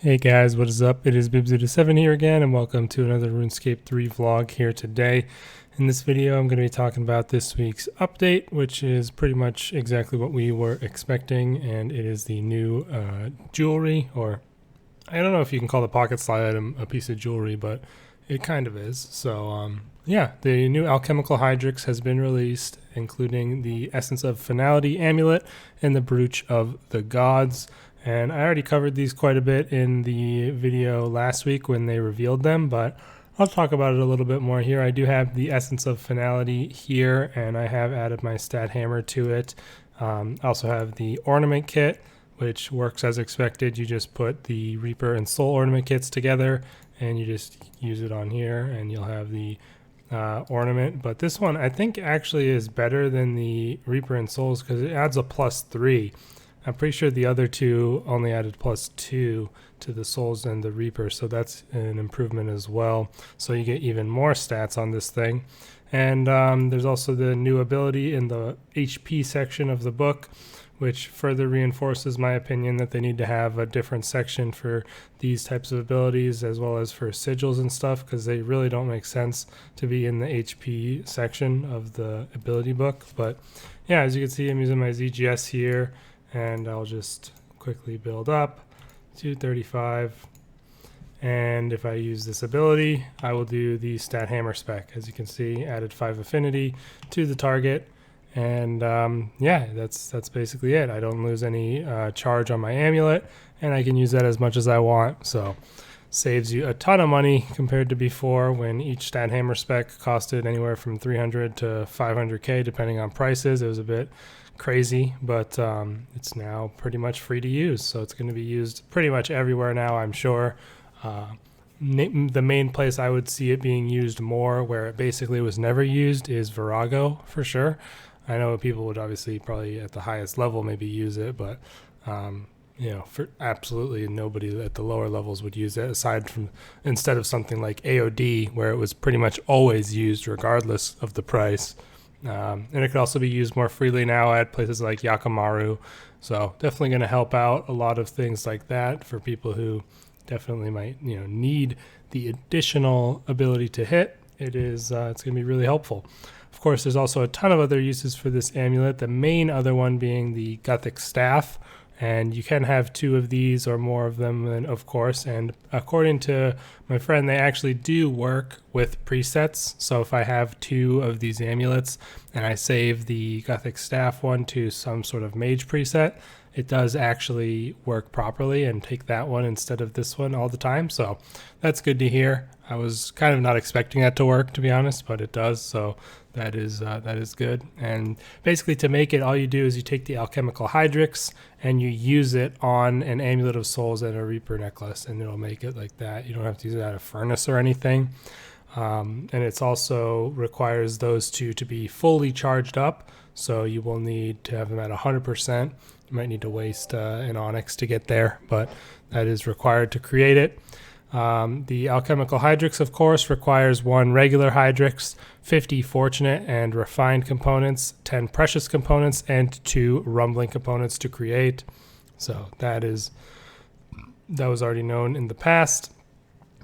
Hey guys, what is up? It is Bibzoo7 here again, and welcome to another RuneScape 3 vlog here today. In this video, I'm going to be talking about this week's update, which is pretty much exactly what we were expecting, and it is the new jewelry, or I don't know if you can call the pocket slide item a piece of jewelry, but it kind of is. So yeah, the new Alchemical Hydrix has been released, including the Essence of Finality amulet and the Brooch of the Gods. And I already covered these quite a bit in the video last week when they revealed them, but I'll talk about it a little bit more here. I do have the Essence of Finality here, and I have added my stat hammer to it. I also have the ornament kit, which works as expected. You just put the Reaper and Soul ornament kits together, and you just use it on here, and you'll have the ornament. But this one I think actually is better than the Reaper and Souls because it adds a +3. I'm pretty sure the other two only added +2 to the Souls and the Reaper, so that's an improvement as well. So you get even more stats on this thing. And there's also the new ability in the HP section of the book, which further reinforces my opinion that they need to have a different section for these types of abilities as well as for sigils and stuff, because they really don't make sense to be in the HP section of the ability book. But yeah, as you can see, I'm using my ZGS here, and I'll just quickly build up to 35. And if I use this ability, I will do the stat hammer spec. As you can see, added 5 affinity to the target. And yeah, that's basically it. I don't lose any charge on my amulet, and I can use that as much as I want. So saves you a ton of money compared to before, when each stat hammer spec costed anywhere from 300 to 500k depending on prices. It was a bit crazy, but it's now pretty much free to use, so it's going to be used pretty much everywhere now, I'm sure. The main place I would see it being used more, where it basically was never used, is Virago for sure. I know people would obviously probably at the highest level maybe use it, but you know, for absolutely nobody at the lower levels would use it, aside from instead of something like AOD, where it was pretty much always used regardless of the price. And it could also be used more freely now at places like Yakamaru. So definitely going to help out a lot of things like that for people who definitely might, you know, need the additional ability to hit. It's going to be really helpful. Of course, there's also a ton of other uses for this amulet. The main other one being the Gothic Staff. And you can have 2 of these or more of them, and of course, and according to my friend, they actually do work with presets. So if I have 2 of these amulets and I save the Gothic Staff one to some sort of mage preset, it does actually work properly and take that one instead of this one all the time. So that's good to hear. I was kind of not expecting that to work, to be honest, but it does. So that is good. And basically, to make it, all you do is you take the Alchemical Hydrix and you use it on an Amulet of Souls and a Reaper necklace, and it'll make it like that. You don't have to use it at a furnace or anything. And it's also requires those 2 to be fully charged up. So you will need to have them at 100%. You might need to waste an onyx to get there, but that is required to create it. The Alchemical Hydrix, of course, requires 1 regular Hydrix, 50 fortunate and refined components, 10 precious components, and 2 rumbling components to create. So that was already known in the past.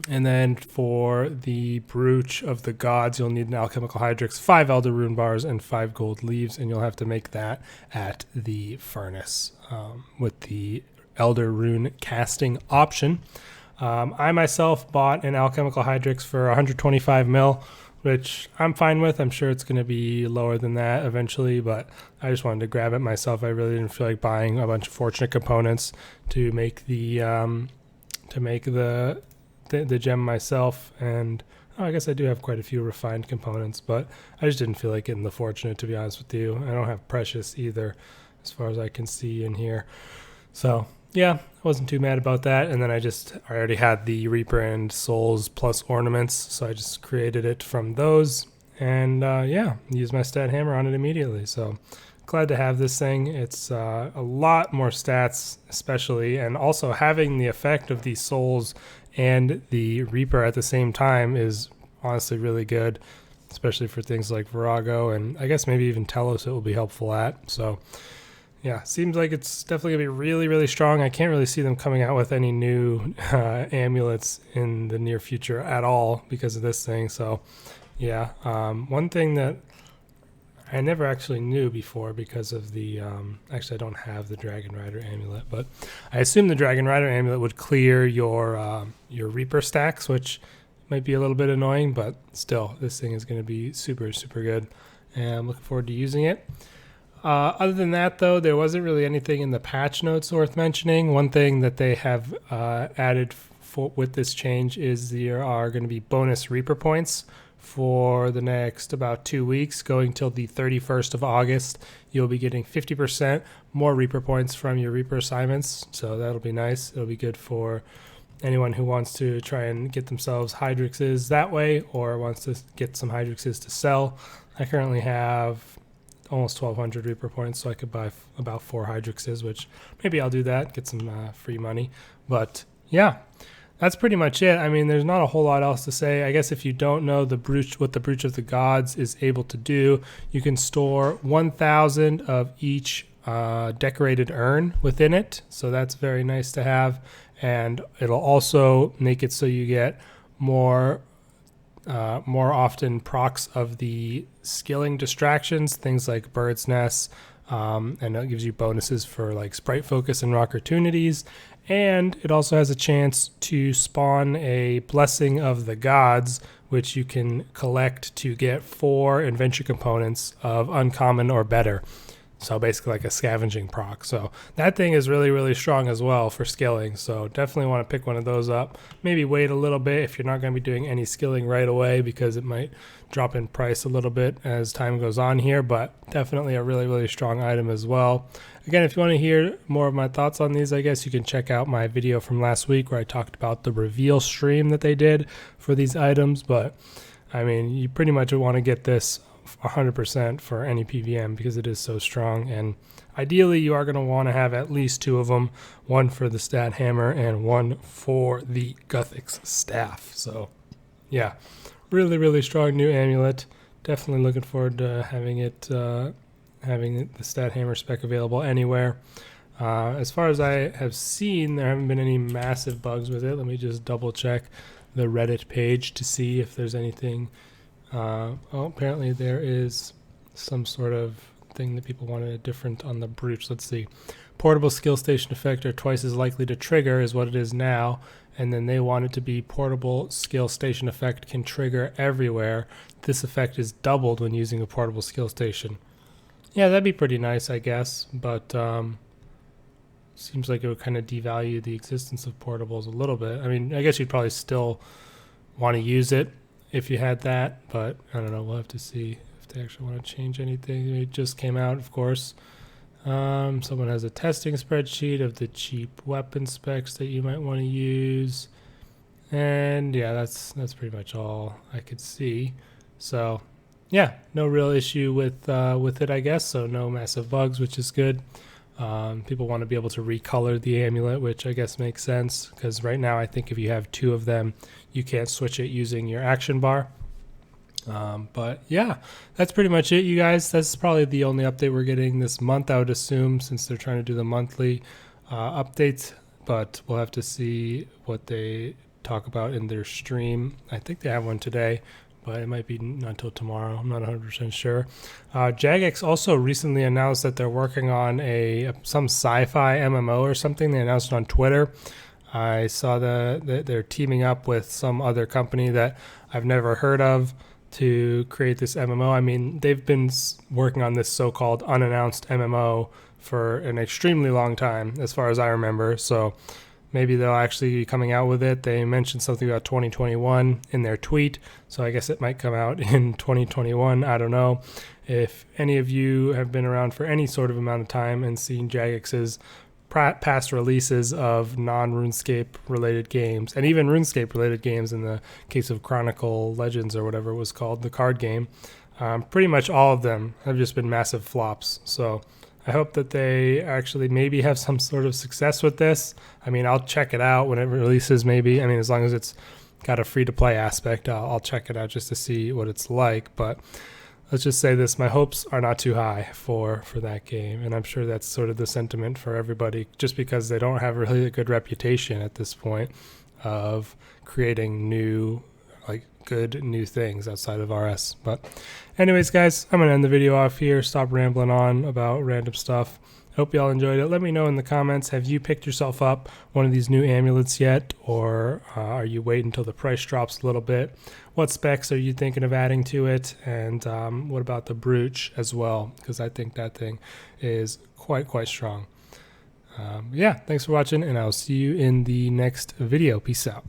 And then for the Brooch of the Gods, you'll need an Alchemical Hydrix, 5 Elder Rune Bars, and 5 gold leaves, and you'll have to make that at the furnace with the Elder Rune casting option. I myself bought an Alchemical Hydrix for 125 mil, which I'm fine with. I'm sure it's going to be lower than that eventually, but I just wanted to grab it myself. I really didn't feel like buying a bunch of fortunate components to make the gem myself. And I guess I do have quite a few refined components, but I just didn't feel like getting the fortunate, to be honest with you. I don't have precious either, as far as I can see in here. So yeah, I wasn't too mad about that. And then I already had the Reaper and Souls plus ornaments, so I just created it from those, and yeah, used my stat hammer on it immediately. So glad to have this thing. It's a lot more stats, especially, and also having the effect of the Souls and the Reaper at the same time is honestly really good, especially for things like Virago, and I guess maybe even Telos it will be helpful at. So Yeah, seems like it's definitely gonna be really, really strong. I can't really see them coming out with any new amulets in the near future at all because of this thing. So, yeah, one thing that I never actually knew before because of the actually I don't have the Dragon Rider amulet, but I assume the Dragon Rider amulet would clear your Reaper stacks, which might be a little bit annoying, but still, this thing is going to be super, super good, and I'm looking forward to using it. Other than that, though, there wasn't really anything in the patch notes worth mentioning. One thing that they have added with this change is there are going to be bonus Reaper points for the next about 2 weeks, going till the 31st of August. You'll be getting 50% more Reaper points from your Reaper assignments, so that'll be nice. It'll be good for anyone who wants to try and get themselves Hydrixes that way or wants to get some Hydrixes to sell. I currently have almost 1,200 Reaper points, so I could buy about 4 Hydrixes, which maybe I'll do that, get some free money. But yeah, that's pretty much it. I mean, there's not a whole lot else to say. I guess if you don't know what the Brooch of the Gods is able to do, you can store 1,000 of each decorated urn within it. So that's very nice to have. And it'll also make it so you get more often procs of the skilling distractions, things like Bird's Nest, and it gives you bonuses for like Sprite Focus and Opportunities. And it also has a chance to spawn a Blessing of the Gods, which you can collect to get 4 adventure components of uncommon or better. So basically like a scavenging proc. So that thing is really, really strong as well for skilling. So definitely want to pick one of those up. Maybe wait a little bit if you're not going to be doing any skilling right away because it might drop in price a little bit as time goes on here. But definitely a really, really strong item as well. Again, if you want to hear more of my thoughts on these, I guess you can check out my video from last week where I talked about the reveal stream that they did for these items. But I mean, you pretty much want to get this 100% for any PVM because it is so strong, and ideally you are going to want to have at least 2 of them, one for the stat hammer and one for the Guthix staff. So yeah, really, really strong new amulet. Definitely looking forward to having the stat hammer spec available anywhere. As far as I have seen, there haven't been any massive bugs with it. Let me just double check the Reddit page to see if there's anything. Apparently there is some sort of thing that people wanted different on the Brooch. Let's see. Portable skill station effect are twice as likely to trigger is what it is now, and then they want it to be portable skill station effect can trigger everywhere. This effect is doubled when using a portable skill station. Yeah, that'd be pretty nice, I guess, but seems like it would kind of devalue the existence of portables a little bit. I mean, I guess you'd probably still want to use it if you had that, but I don't know. We'll have to see if they actually want to change anything. It just came out, of course. Someone has a testing spreadsheet of the cheap weapon specs that you might want to use, and yeah, that's pretty much all I could see. So yeah, no real issue with it, I guess. So no massive bugs, which is good. People want to be able to recolor the amulet, which I guess makes sense because right now I think if you have 2 of them, you can't switch it using your action bar. But yeah, that's pretty much it, you guys. That's probably the only update we're getting this month, I would assume, since they're trying to do the monthly updates. But we'll have to see what they talk about in their stream. I think they have one today, but it might be not until tomorrow. I'm not 100% sure. Jagex also recently announced that they're working on some sci-fi MMO or something. They announced it on Twitter. I saw that they're teaming up with some other company that I've never heard of to create this MMO. I mean, they've been working on this so-called unannounced MMO for an extremely long time, as far as I remember. So maybe they'll actually be coming out with it. They mentioned something about 2021 in their tweet, so I guess it might come out in 2021. I don't know. If any of you have been around for any sort of amount of time and seen Jagex's past releases of non-RuneScape related games, and even RuneScape related games in the case of Chronicle Legends or whatever it was called, the card game, pretty much all of them have just been massive flops. So I hope that they actually maybe have some sort of success with this. I mean, I'll check it out when it releases, maybe. I mean, as long as it's got a free-to-play aspect, I'll check it out just to see what it's like. But let's just say this, my hopes are not too high for that game, and I'm sure that's sort of the sentiment for everybody, just because they don't have really a good reputation at this point of creating new, like, good new things outside of RS. But anyways, guys, I'm gonna end the video off here, stop rambling on about random stuff. Hope y'all enjoyed it. Let me know in the comments, have you picked yourself up one of these new amulets yet, or are you waiting until the price drops a little bit? What specs are you thinking of adding to it? And what about the brooch as well? Because I think that thing is quite strong. Yeah, thanks for watching, and I'll see you in the next video. Peace out.